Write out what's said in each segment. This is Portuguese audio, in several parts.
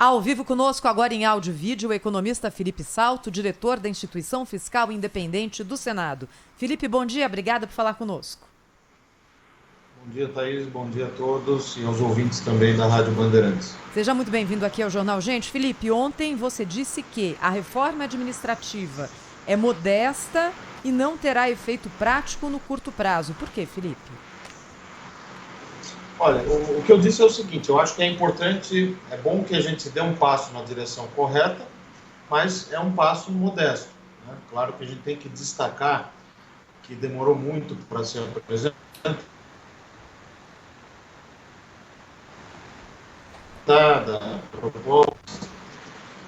Ao vivo conosco, agora em áudio e vídeo, o economista Felipe Salto, diretor da Instituição Fiscal Independente do Senado. Felipe, bom dia, obrigada por falar conosco. Bom dia, Thaís, bom dia a todos e aos ouvintes também da Rádio Bandeirantes. Seja muito bem-vindo aqui ao Jornal Gente. Felipe, ontem você disse que a reforma administrativa é modesta e não terá efeito prático no curto prazo. Por quê, Felipe? Olha, o que eu disse é o seguinte, eu acho que é importante, é bom que a gente dê um passo na direção correta, mas é um passo modesto, né? Claro que a gente tem que destacar que demorou muito para ser apresentada a proposta.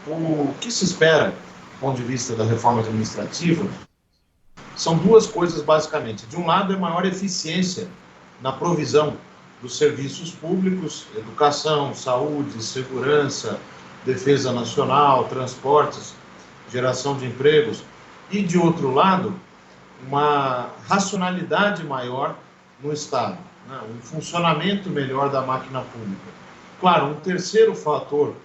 O que se espera, do ponto de vista da reforma administrativa, são duas coisas basicamente. De um lado, é maior eficiência na provisão dos serviços públicos, educação, saúde, segurança, defesa nacional, transportes, geração de empregos. E, de outro lado, uma racionalidade maior no Estado, né? Um funcionamento melhor da máquina pública. Claro, um terceiro fator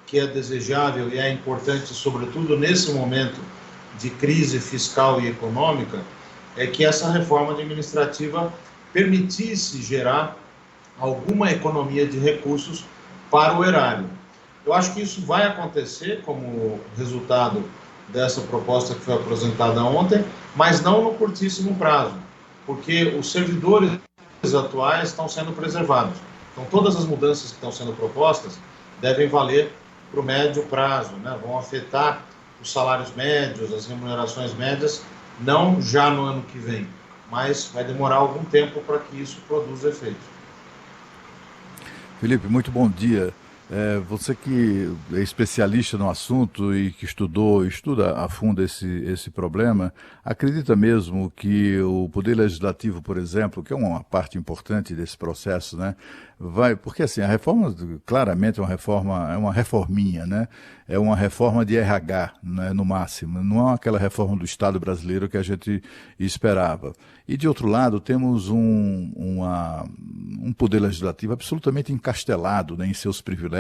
que é desejável e é importante, sobretudo nesse momento de crise fiscal e econômica, é que essa reforma administrativa permitisse gerar alguma economia de recursos para o erário. Eu acho que isso vai acontecer como resultado dessa proposta que foi apresentada ontem, mas não no curtíssimo prazo, porque os servidores atuais estão sendo preservados. Então, todas as mudanças que estão sendo propostas devem valer para o médio prazo, né? Vão afetar os salários médios, as remunerações médias, não já no ano que vem, mas vai demorar algum tempo para que isso produza efeito. Felipe, muito bom dia. Você que é especialista no assunto e que estuda a fundo esse problema, acredita mesmo que o Poder Legislativo, por exemplo, que é uma parte importante desse processo, né, porque assim, a reforma claramente é uma reforminha, né? É uma reforma de RH, né, no máximo, não é aquela reforma do Estado brasileiro que a gente esperava. E de outro lado, temos um Poder Legislativo absolutamente encastelado, né, em seus privilégios,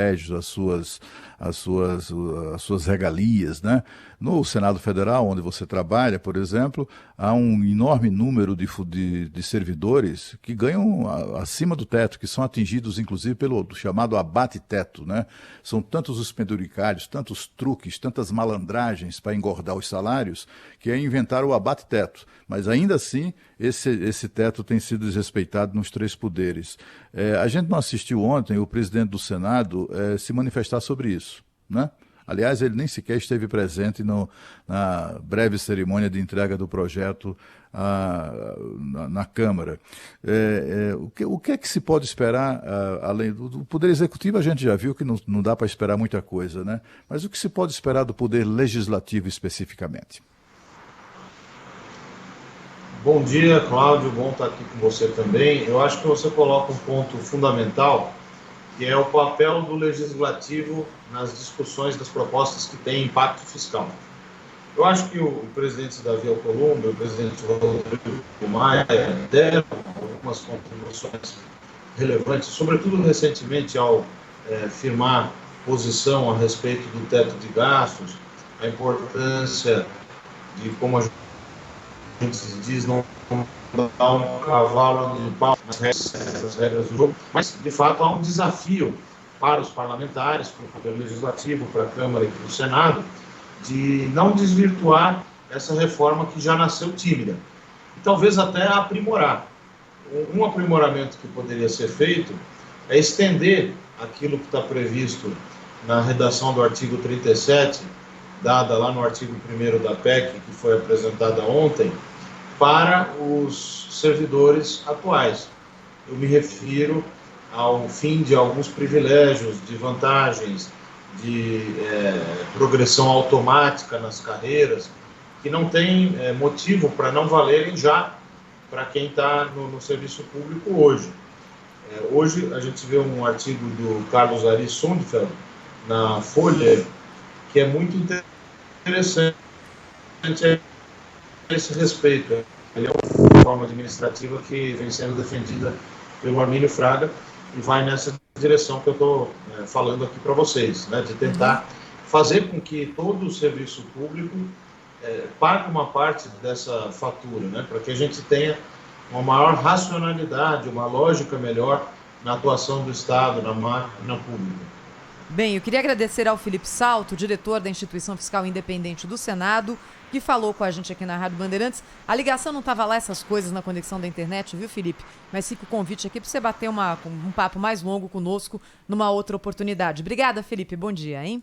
as suas regalias, né? No Senado Federal, onde você trabalha, por exemplo, há um enorme número de servidores que ganham acima do teto, que são atingidos, inclusive, pelo chamado abate-teto, né? São tantos os penduricários, tantos truques, tantas malandragens para engordar os salários, que é inventar o abate-teto. Mas, ainda assim, esse teto tem sido desrespeitado nos três poderes. A gente não assistiu ontem o presidente do Senado se manifestar sobre isso, né? Aliás, ele nem sequer esteve presente na breve cerimônia de entrega do projeto na Câmara. O que é que se pode esperar, além do Poder Executivo? A gente já viu que não dá para esperar muita coisa, né? Mas o que se pode esperar do Poder Legislativo especificamente? Bom dia, Cláudio, bom estar aqui com você também. Eu acho que você coloca um ponto fundamental, que é o papel do Legislativo nas discussões das propostas que têm impacto fiscal. Eu acho que o presidente Davi Alcolumbre, o presidente Rodrigo Maia deram algumas contribuições relevantes, sobretudo recentemente ao firmar posição a respeito do teto de gastos, a importância de, como a gente diz, não dar um cavalo de pau nas regras do jogo, mas, de fato, há um desafio para os parlamentares, para o Poder Legislativo, para a Câmara e para o Senado, de não desvirtuar essa reforma que já nasceu tímida, e talvez até aprimorar. Um aprimoramento que poderia ser feito é estender aquilo que está previsto na redação do artigo 37, dada lá no artigo 1º da PEC, que foi apresentada ontem, para os servidores atuais. Eu me refiro ao fim de alguns privilégios, de vantagens, de progressão automática nas carreiras, que não tem motivo para não valerem já para quem está no serviço público hoje. Hoje a gente vê um artigo do Carlos Ari Sundfeld na Folha, que é muito interessante a esse respeito. Ele é uma reforma administrativa que vem sendo defendida pelo Armínio Fraga e vai nessa direção que eu estou falando aqui para vocês, né, de tentar fazer com que todo o serviço público pague uma parte dessa fatura, né, para que a gente tenha uma maior racionalidade, uma lógica melhor na atuação do Estado, na máquina pública. Bem, eu queria agradecer ao Felipe Salto, diretor da Instituição Fiscal Independente do Senado, que falou com a gente aqui na Rádio Bandeirantes. A ligação não estava lá, essas coisas na conexão da internet, viu, Felipe? Mas fica o convite aqui para você bater um papo mais longo conosco numa outra oportunidade. Obrigada, Felipe. Bom dia, hein?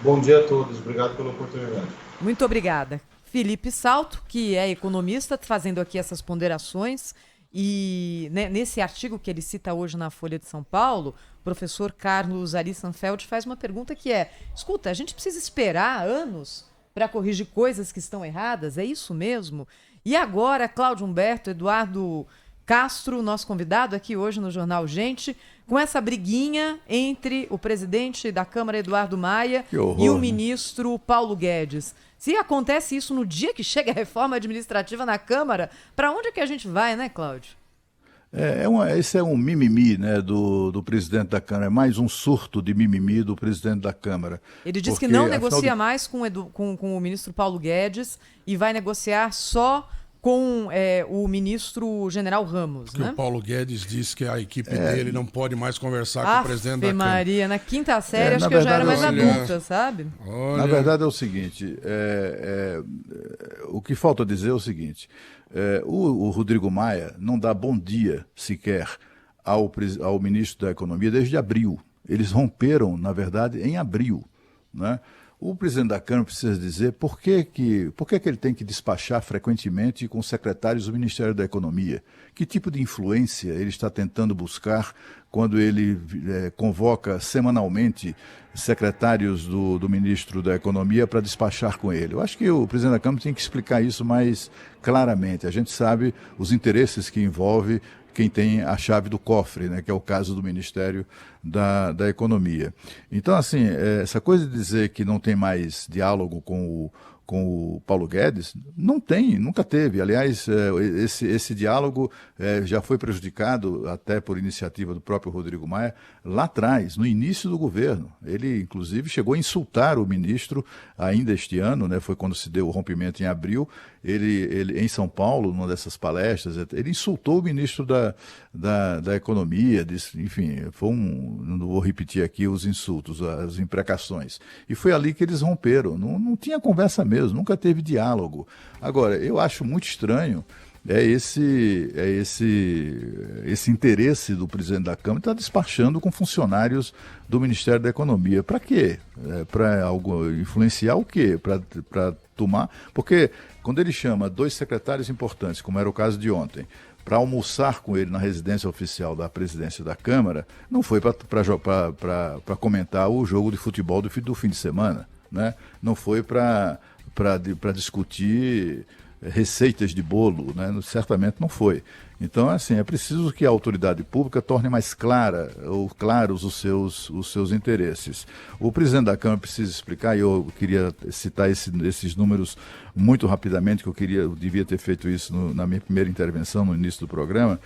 Bom dia a todos. Obrigado pela oportunidade. Muito obrigada. Felipe Salto, que é economista, fazendo aqui essas ponderações. E nesse artigo que ele cita hoje na Folha de São Paulo, o professor Carlos Ari Sanfeld faz uma pergunta que escuta, a gente precisa esperar anos para corrigir coisas que estão erradas? É isso mesmo? E agora, Cláudio Humberto, Eduardo Castro, nosso convidado aqui hoje no Jornal Gente, com essa briguinha entre o presidente da Câmara, Eduardo Maia, e o ministro Paulo Guedes. Se acontece isso no dia que chega a reforma administrativa na Câmara, para onde é que a gente vai, né, Cláudio? Esse é um mimimi, né, do presidente da Câmara, é mais um surto de mimimi do presidente da Câmara. Ele diz que não negocia mais com o ministro Paulo Guedes e vai negociar só com o ministro General Ramos, que né? O Paulo Guedes disse que a equipe dele não pode mais conversar com o presidente da Câmara. Maria, na quinta série acho que eu já era mais adulta, sabe? Na verdade é o seguinte, o que falta dizer é o seguinte, o Rodrigo Maia não dá bom dia sequer ao ministro da Economia desde abril. Eles romperam, na verdade, em abril, né? O presidente da Câmara precisa dizer por que ele tem que despachar frequentemente com secretários do Ministério da Economia. Que tipo de influência ele está tentando buscar quando ele convoca semanalmente secretários do ministro da Economia para despachar com ele. Eu acho que o presidente da Câmara tem que explicar isso mais claramente. A gente sabe os interesses que envolve quem tem a chave do cofre, né, que é o caso do Ministério da Economia. Então, assim, essa coisa de dizer que não tem mais diálogo com o Paulo Guedes, não tem, nunca teve. Aliás, esse diálogo já foi prejudicado até por iniciativa do próprio Rodrigo Maia lá atrás, no início do governo. Ele, inclusive, chegou a insultar o ministro ainda este ano, né, foi quando se deu o rompimento em abril. Ele em São Paulo, numa dessas palestras, ele insultou o ministro da Economia, disse, enfim, não vou repetir aqui os insultos, as imprecações. E foi ali que eles romperam. Não tinha conversa mesmo, nunca teve diálogo. Agora, eu acho muito estranho esse interesse do presidente da Câmara estar despachando com funcionários do Ministério da Economia. Para quê? Para influenciar o quê? Para tomar... Porque quando ele chama dois secretários importantes, como era o caso de ontem, para almoçar com ele na residência oficial da presidência da Câmara, não foi para comentar o jogo de futebol do fim de semana, né? Não foi para discutir receitas de bolo, né? Certamente não foi. Então, assim, é preciso que a autoridade pública torne mais claros os seus interesses. O presidente da Câmara precisa explicar, e eu queria citar esses números muito rapidamente, que eu devia ter feito isso na minha primeira intervenção, no início do programa,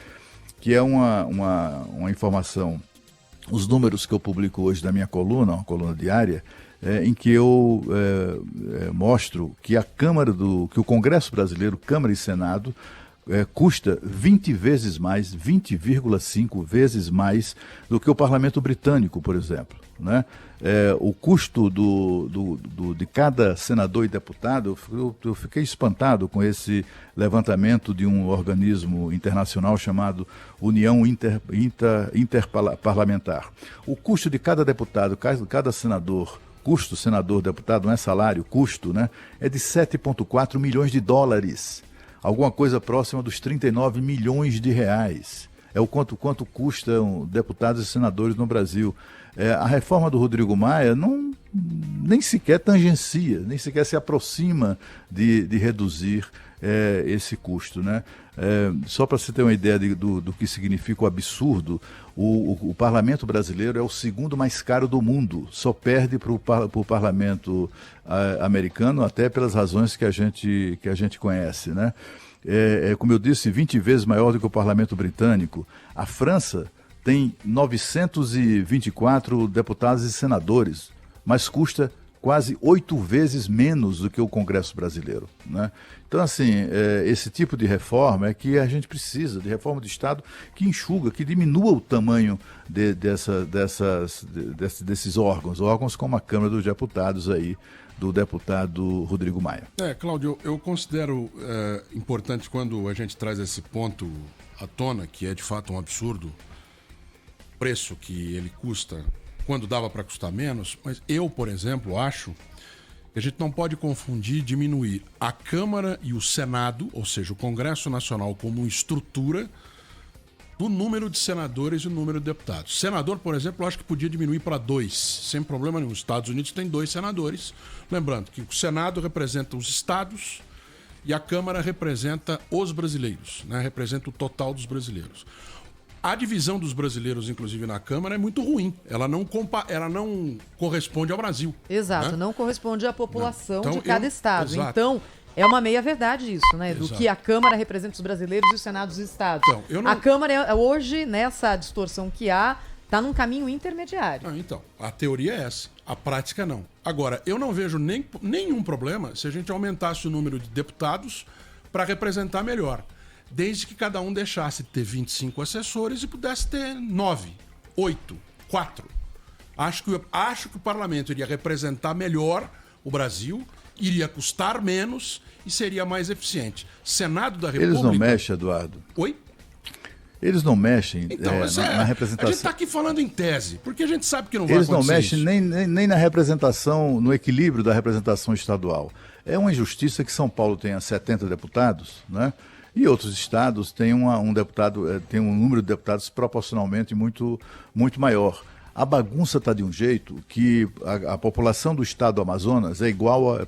que é uma informação, os números que eu publico hoje da minha coluna, uma coluna diária, em que eu mostro que que o Congresso Brasileiro, Câmara e Senado, custa 20 vezes mais, 20,5 vezes mais do que o Parlamento Britânico, por exemplo, né? O custo de cada senador e deputado, eu fiquei espantado com esse levantamento de um organismo internacional chamado União Interparlamentar. O custo de cada deputado, cada senador, custo senador-deputado, não é salário, custo, né? É de 7,4 milhões de dólares. Alguma coisa próxima dos 39 milhões de reais. É o quanto custam deputados e senadores no Brasil. A reforma do Rodrigo Maia nem sequer tangencia, nem sequer se aproxima de reduzir esse custo, né? Só para você ter uma ideia do que significa o absurdo, o parlamento brasileiro é o segundo mais caro do mundo, só perde para o parlamento americano, até pelas razões que a gente conhece, né? como eu disse, 20 vezes maior do que o parlamento britânico. A França tem 924 deputados e senadores, mas custa quase 8 vezes menos do que o Congresso brasileiro, né? Então, assim, esse tipo de reforma é que a gente precisa, de reforma de Estado que enxuga, que diminua o tamanho desses órgãos como a Câmara dos Deputados aí, do deputado Rodrigo Maia. Cláudio, eu considero importante quando a gente traz esse ponto à tona, que é de fato um absurdo, o preço que ele custa, quando dava para custar menos, mas eu, por exemplo, acho que a gente não pode confundir e diminuir a Câmara e o Senado, ou seja, o Congresso Nacional como estrutura, do número de senadores e o número de deputados. Senador, por exemplo, eu acho que podia diminuir para 2, sem problema nenhum. Os Estados Unidos têm 2 senadores. Lembrando que o Senado representa os estados e a Câmara representa os brasileiros, né? Representa o total dos brasileiros. A divisão dos brasileiros, inclusive na Câmara, é muito ruim. Ela não corresponde ao Brasil. Exato, né? não corresponde à população então, de cada estado. Exato. Então, é uma meia-verdade isso, né? Do que a Câmara representa os brasileiros e o Senado os estados. Então, A Câmara, hoje, nessa distorção que há, está num caminho intermediário. Então, a teoria é essa. A prática não. Agora, eu não vejo nenhum problema se a gente aumentasse o número de deputados para representar melhor. Desde que cada um deixasse de ter 25 assessores e pudesse ter 9, 8, 4. Acho que o parlamento iria representar melhor o Brasil, iria custar menos e seria mais eficiente. Senado da República... Eles não mexem, Eduardo. Oi? Eles não mexem então, na representação. A gente está aqui falando em tese, porque a gente sabe que não vai acontecer. Eles não mexem nem na representação, no equilíbrio da representação estadual. É uma injustiça que São Paulo tenha 70 deputados, né? E outros estados têm tem um número de deputados proporcionalmente muito maior. A bagunça está de um jeito que a população do estado do Amazonas é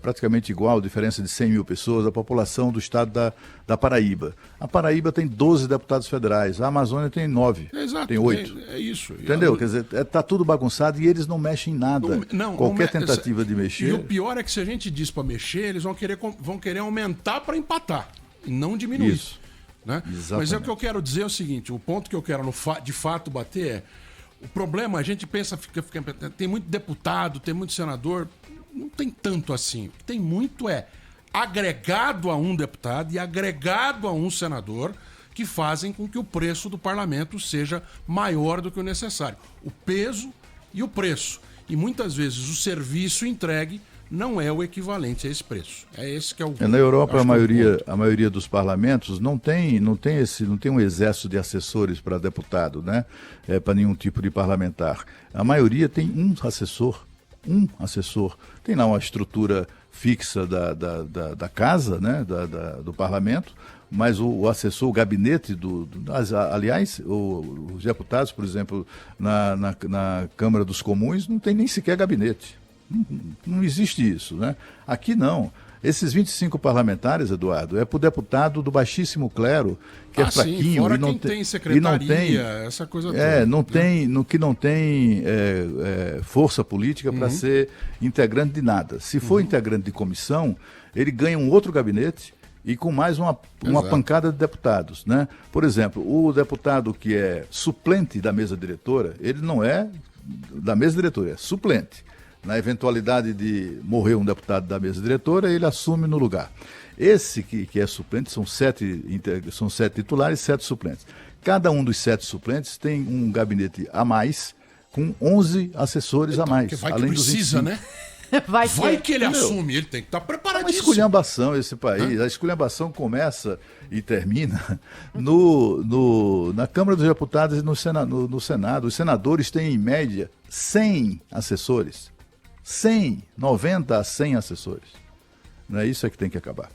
praticamente igual, diferença de 100 mil pessoas, à população do estado da Paraíba. A Paraíba tem 12 deputados federais, a Amazônia tem 9, Exato, tem 8. É isso. Entendeu? Quer dizer, está tudo bagunçado e eles não mexem em nada. Qualquer tentativa de mexer... E o pior é que se a gente diz para mexer, eles vão querer aumentar para empatar e não diminuir. Isso. Né? Mas o que eu quero dizer é o seguinte, o ponto que eu quero de fato bater é, o problema, a gente pensa, tem muito deputado, tem muito senador, não tem tanto assim. O que tem muito é agregado a um deputado e agregado a um senador que fazem com que o preço do parlamento seja maior do que o necessário. O peso e o preço. E muitas vezes o serviço entregue não é o equivalente a esse preço. É esse que é o... Na Europa, a maioria dos parlamentos não tem um exército de assessores para deputado, né? Para nenhum tipo de parlamentar. A maioria tem um assessor. Tem lá uma estrutura fixa da casa, né? Do parlamento, mas o assessor, o gabinete aliás, os deputados, por exemplo, na Câmara dos Comuns, não tem nem sequer gabinete. Não existe isso, né? Aqui não. Esses 25 parlamentares, Eduardo, é para o deputado do baixíssimo clero, que é fraquinho. Fora e não tem secretaria, essa coisa toda. Que não tem força política para ser integrante de nada. Se for integrante de comissão, ele ganha um outro gabinete e com mais uma pancada de deputados, né? Por exemplo, o deputado que é suplente da mesa diretora, ele não é da mesa diretora, é suplente. Na eventualidade de morrer um deputado da mesa diretora, ele assume no lugar. Esse que é suplente, são 7 titulares e 7 suplentes. Cada um dos 7 suplentes tem um gabinete a mais, com 11 assessores a mais. Vai além que precisa, dos 25. né? Vai que ele assume, ele tem que estar preparadíssimo. É uma esculhambação esse país. A esculhambação começa e termina na Câmara dos Deputados e no Senado. Os senadores têm, em média, 100 assessores. 90 a 100 assessores. Não é isso que tem que acabar.